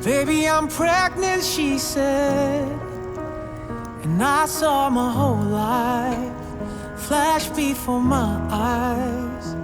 Baby, I'm pregnant, she said, and I saw my whole life flash before my eyes.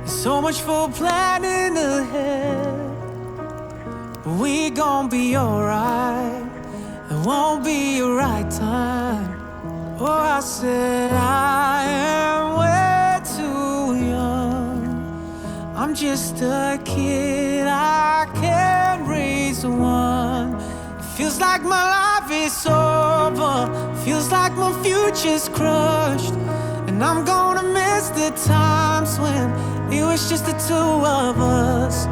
So much for planning ahead, but we gon' be alright. There won't be a right time. Oh, I said I am way too young. I'm just a kid, I can't raise one. It feels like my life is over, feels like my future's crushed. And I'm gonna miss the times when it was just the two of us.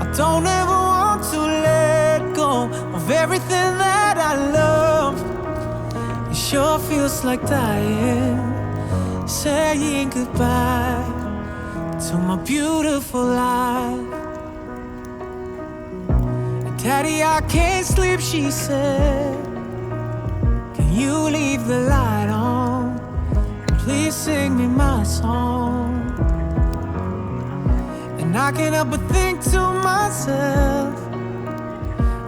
I don't ever want to let go of everything that I love. It sure feels like dying, saying goodbye to my beautiful life. Daddy, I can't sleep, she said. Can you leave the light on? Please sing me my song. And I can't help but think to myself,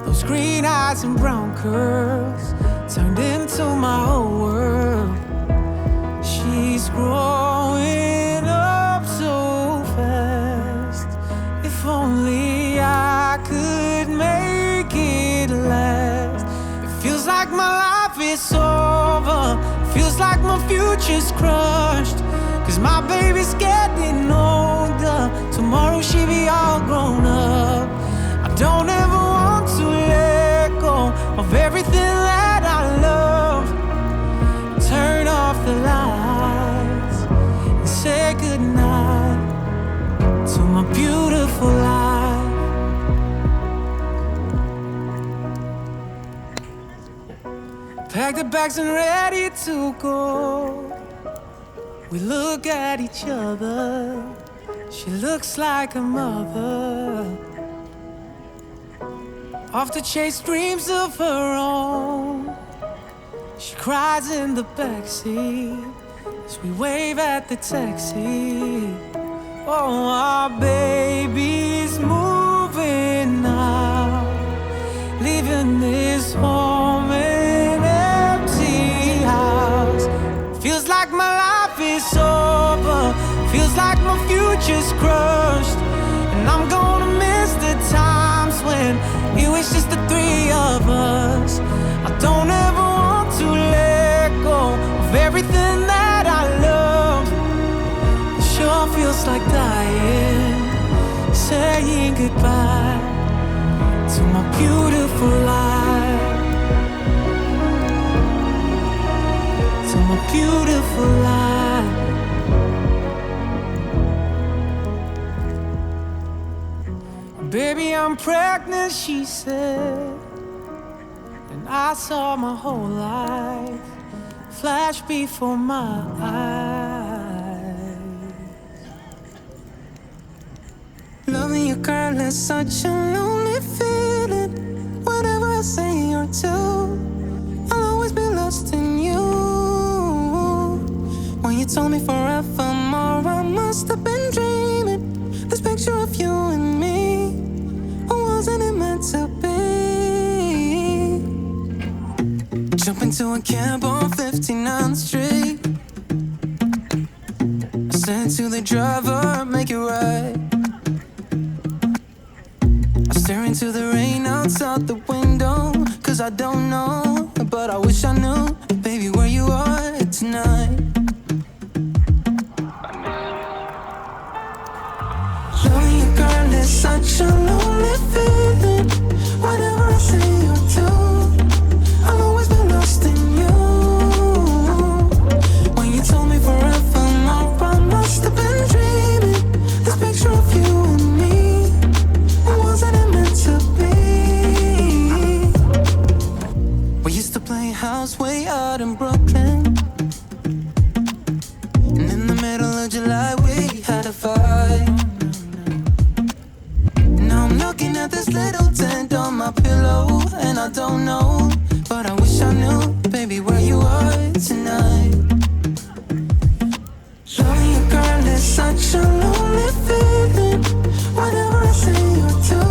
those green eyes and brown curls turned into my whole world. She's growing up so fast. If only I could make it last. It feels like my life is over, feels like my future's crushed. Cause my baby's getting older, tomorrow she'll be all grown up. I don't ever want to let go of everything that I love. Turn off the lights and say goodnight to my beautiful life. Pack the bags and ready to go. We look at each other, she looks like a mother, off to chase dreams of her own. She cries in the backseat as we wave at the taxi. Oh, our baby's moving now, leaving this home an empty house. Feels like my life is over, feels like my future's crushed. And I'm gonna miss the times when it was just the three of us. I don't ever want to let go of everything that I love. It sure feels like dying, saying goodbye to my beautiful life, to my beautiful life. Baby, I'm pregnant, she said, and I saw my whole life flash before my eyes. Loving you, girl, is such a lonely feeling. Whatever I say or do, I'll always be lost in you. When you told me forevermore, I must have been dreaming. This picture of you and me, or wasn't it meant to be? Jump into a cab on 59th Street. I said to the driver, make it right. I stare into the rain outside the window, cause I don't know, but I wish I knew, baby, where you are tonight. Loving you, girl, is such a lonely feeling. Whatever I say or do, I'll always be lost in you. When you told me forevermore, I must have been dreaming. This picture of you and me, or wasn't it meant to be? We used to play house way out in Brooklyn, and in the middle of July we had a fight. Looking at this little tent on my pillow, and I don't know, but I wish I knew, baby, where you are tonight. Loving you, girl, is such a lonely feeling. Whatever I say or do,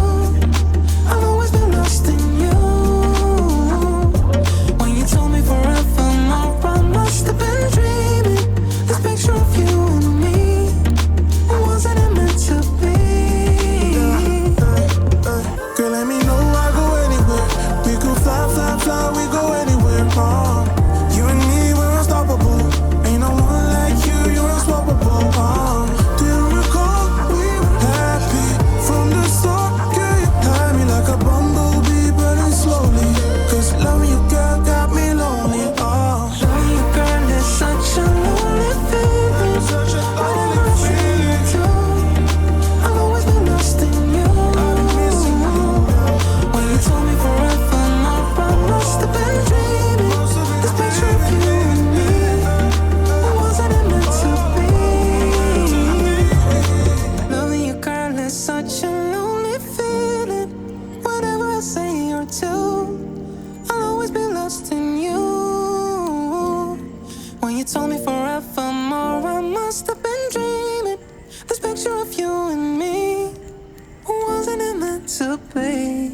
forevermore. I must have been dreaming. This picture of you and me, wasn't it meant to be?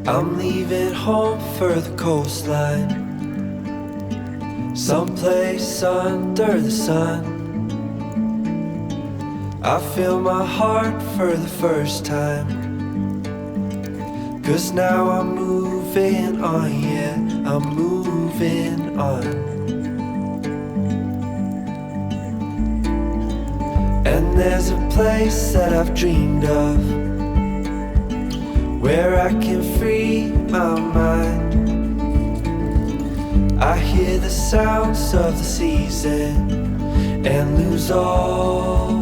I'm leaving home for the coastline, someplace under the sun. I feel my heart for the first time, 'cause now I'm moving on, yeah, I'm moving on. And there's a place that I've dreamed of, where I can free my mind. I hear the sounds of the season and lose all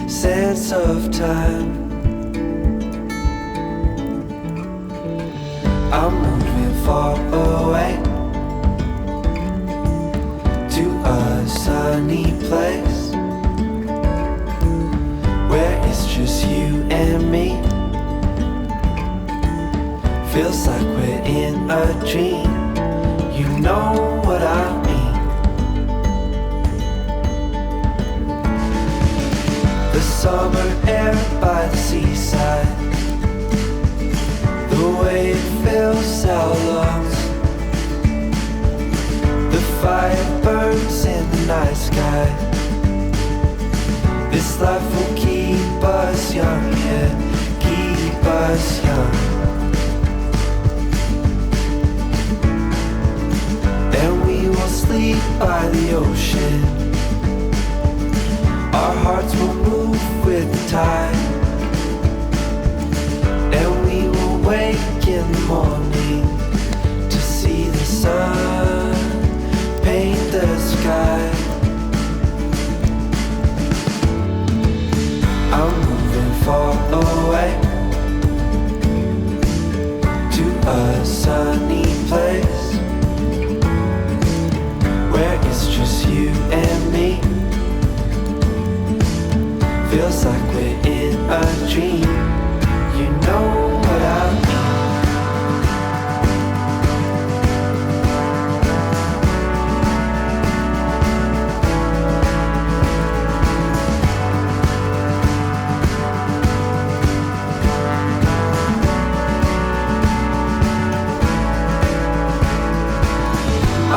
sense of time. I'm moving far away to a sunny place where it's just you and me. Feels like we're in a dream, you know what I mean. The summer air by the seaside, the way it fills our lungs, the fire burns in the night sky. This life will keep us young, yeah, keep us young. Sleep by the ocean, our hearts will move with the tide, and we will wake in the morning to see the sun paint the sky. I'm moving far away to a sunny place where it's just you and me. Feels like we're in a dream, you know what I mean.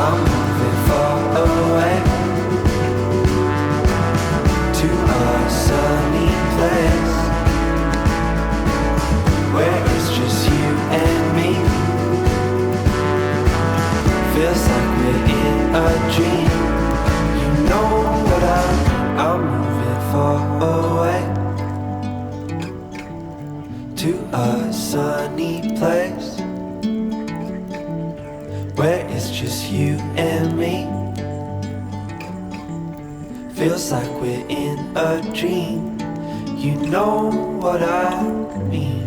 I'm moving far away to a sunny place where it's just you and me. Feels like we're in a dream, you know what I'm moving far away to a sunny place where it's just you and me. Feels like we're in a dream, you know what I mean.